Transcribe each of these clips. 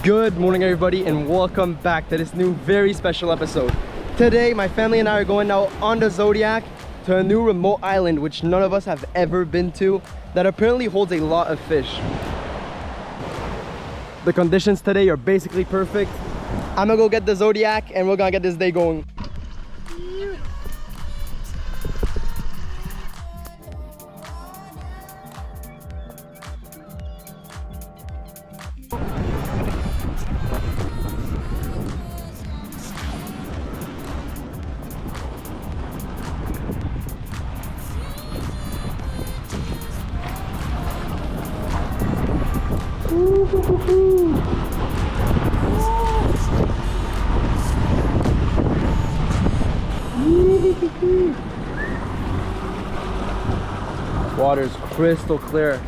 Good morning everybody and welcome back to this new very special episode. Today my family and I are going out on the Zodiac to a new remote island which none of us have ever been to that apparently holds a lot of fish. The conditions today are basically perfect. I'm gonna go get the Zodiac and we're gonna get this day going. Water's crystal clear.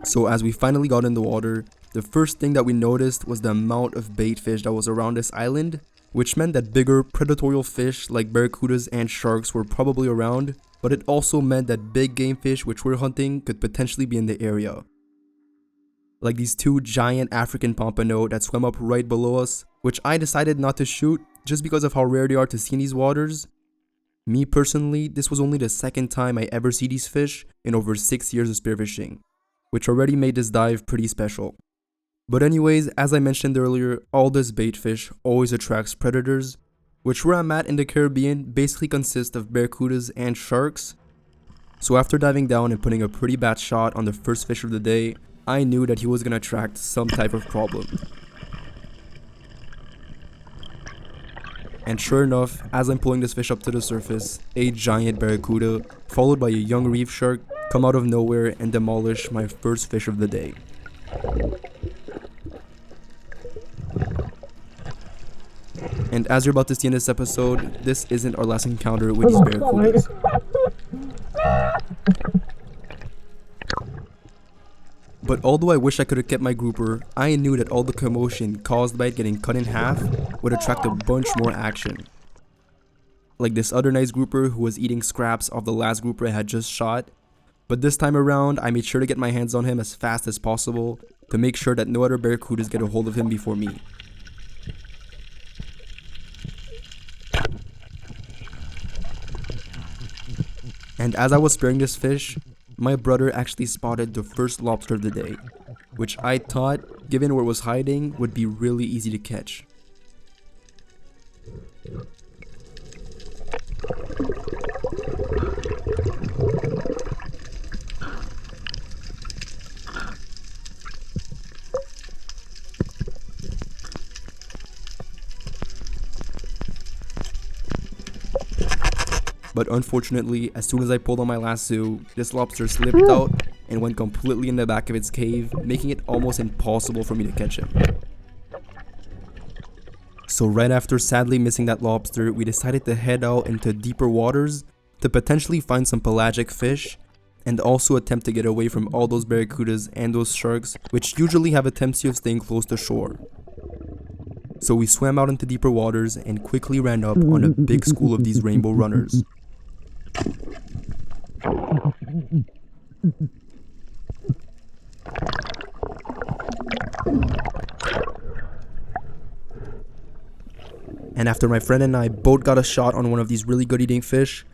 So as we finally got in the water, the first thing that we noticed was the amount of bait fish that was around this island, which meant that bigger predatorial fish like barracudas and sharks were probably around, but it also meant that big game fish which we're hunting could potentially be in the area. Like these two giant African pompano that swam up right below us, which I decided not to shoot just because of how rare they are to see in these waters. Me personally, this was only the second time I ever see these fish in over 6 years of spearfishing, which already made this dive pretty special. But anyways, as I mentioned earlier, all this bait fish always attracts predators, which where I'm at in the Caribbean basically consists of barracudas and sharks. So after diving down and putting a pretty bad shot on the first fish of the day, I knew that he was gonna attract some type of problem. And sure enough, as I'm pulling this fish up to the surface, a giant barracuda, followed by a young reef shark, come out of nowhere and demolish my first fish of the day. And as you're about to see in this episode, this isn't our last encounter with these barracudas. But although I wish I could have kept my grouper, I knew that all the commotion caused by it getting cut in half would attract a bunch more action. Like this other nice grouper who was eating scraps of the last grouper I had just shot. But this time around, I made sure to get my hands on him as fast as possible to make sure that no other barracudas get a hold of him before me. And as I was spearing this fish, my brother actually spotted the first lobster of the day, which I thought, given where it was hiding, would be really easy to catch. But unfortunately, as soon as I pulled on my lasso, this lobster slipped out and went completely in the back of its cave, making it almost impossible for me to catch him. So right after sadly missing that lobster, we decided to head out into deeper waters to potentially find some pelagic fish and also attempt to get away from all those barracudas and those sharks, which usually have a tendency of staying close to shore. So we swam out into deeper waters and quickly ran up on a big school of these rainbow runners. And after my friend and I both got a shot on one of these really good eating fish,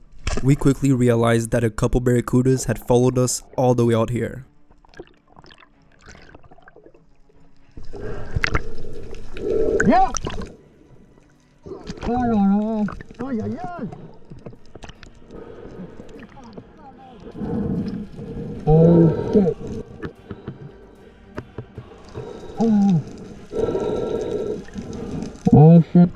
we quickly realized that a couple barracudas had followed us all the way out here. Yeah! Oh shit. Oh shit.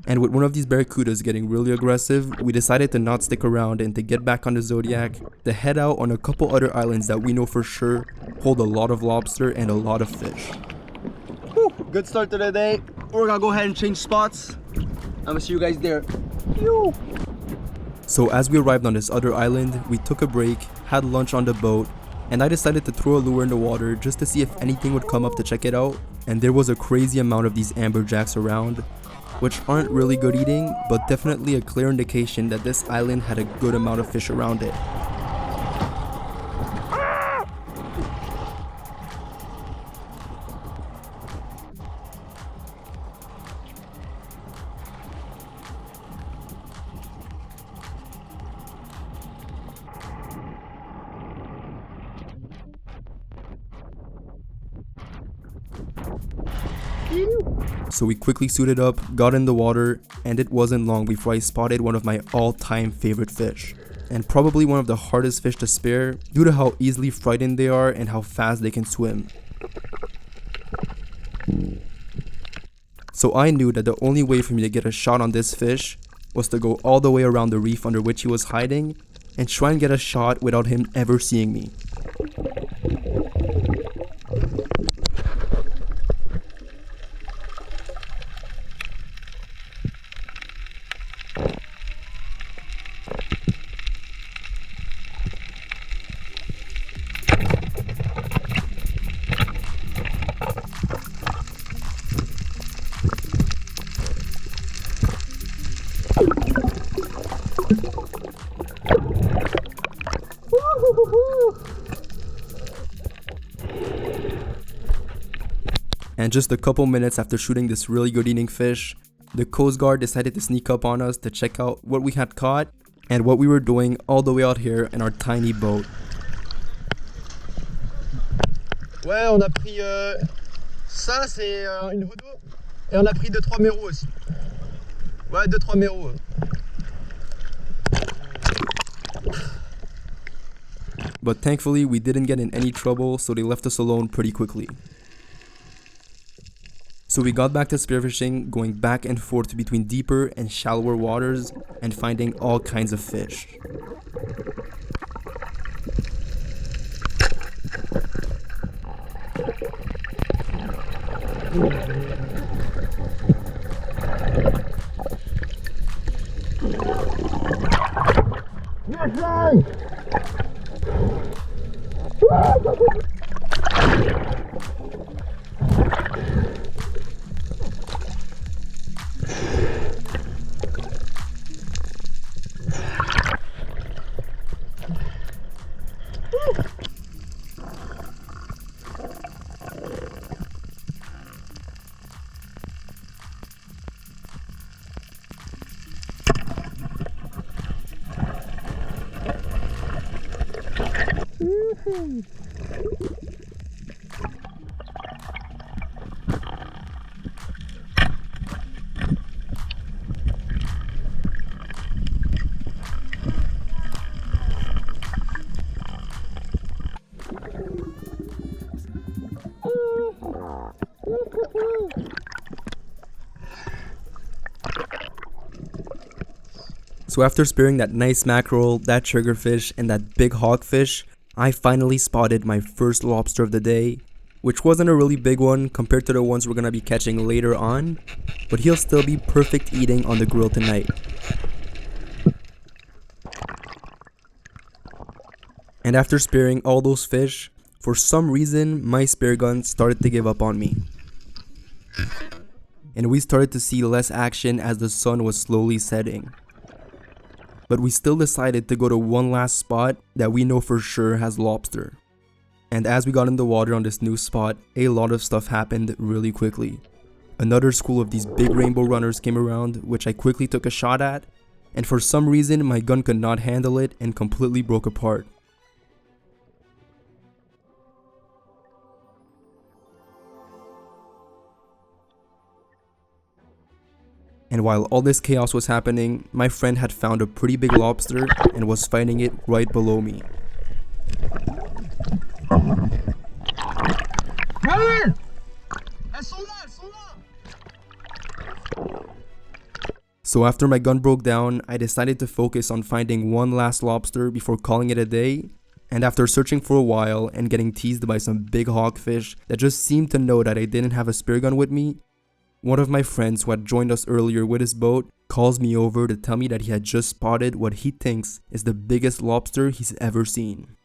And with one of these barracudas getting really aggressive, we decided to not stick around and to get back on the Zodiac, to head out on a couple other islands that we know for sure hold a lot of lobster and a lot of fish. Whew, good start to the day. We're gonna go ahead and change spots. I'm gonna see you guys there. Phew. So as we arrived on this other island, we took a break, had lunch on the boat, and I decided to throw a lure in the water just to see if anything would come up to check it out. And there was a crazy amount of these amberjacks around, which aren't really good eating, but definitely a clear indication that this island had a good amount of fish around it. So we quickly suited up, got in the water, and it wasn't long before I spotted one of my all-time favorite fish. And probably one of the hardest fish to spear due to how easily frightened they are and how fast they can swim. So I knew that the only way for me to get a shot on this fish was to go all the way around the reef under which he was hiding and try and get a shot without him ever seeing me. And just a couple minutes after shooting this really good eating fish, the Coast Guard decided to sneak up on us to check out what we had caught and what we were doing all the way out here in our tiny boat. Ouais, on a pris ça, c'est une houdou, et on a pris 2-3 méros aussi. Ouais, 2-3 méros. But thankfully we didn't get in any trouble, so they left us alone pretty quickly. So we got back to spearfishing, going back and forth between deeper and shallower waters and finding all kinds of fish. So after spearing that nice mackerel, that triggerfish, and that big hogfish, I finally spotted my first lobster of the day, which wasn't a really big one compared to the ones we're gonna be catching later on, but he'll still be perfect eating on the grill tonight. And after spearing all those fish, for some reason my spear gun started to give up on me. And we started to see less action as the sun was slowly setting. But we still decided to go to one last spot that we know for sure has lobster. And as we got in the water on this new spot, a lot of stuff happened really quickly. Another school of these big rainbow runners came around, which I quickly took a shot at, and for some reason my gun could not handle it and completely broke apart. And while all this chaos was happening, my friend had found a pretty big lobster and was fighting it right below me. Elles sont là, elles sont là. So after my gun broke down, I decided to focus on finding one last lobster before calling it a day. And after searching for a while and getting teased by some big hogfish that just seemed to know that I didn't have a spear gun with me, one of my friends who had joined us earlier with his boat calls me over to tell me that he had just spotted what he thinks is the biggest lobster he's ever seen.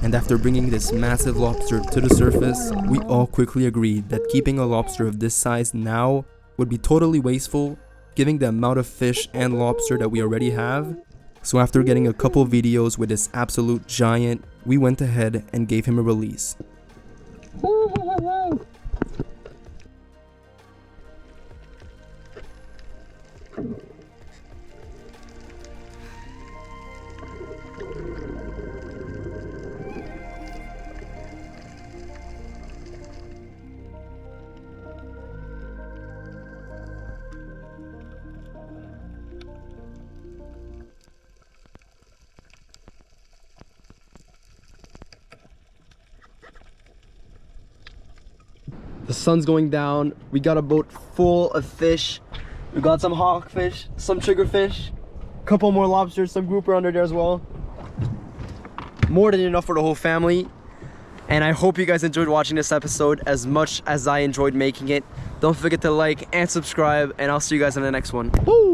And after bringing this massive lobster to the surface, we all quickly agreed that keeping a lobster of this size now would be totally wasteful, given the amount of fish and lobster that we already have. So after getting a couple videos with this absolute giant, we went ahead and gave him a release. The sun's going down. We got a boat full of fish. We got some hawkfish, some triggerfish, a couple more lobsters, some grouper under there as well. More than enough for the whole family. And I hope you guys enjoyed watching this episode as much as I enjoyed making it. Don't forget to like and subscribe, and I'll see you guys in the next one. Woo!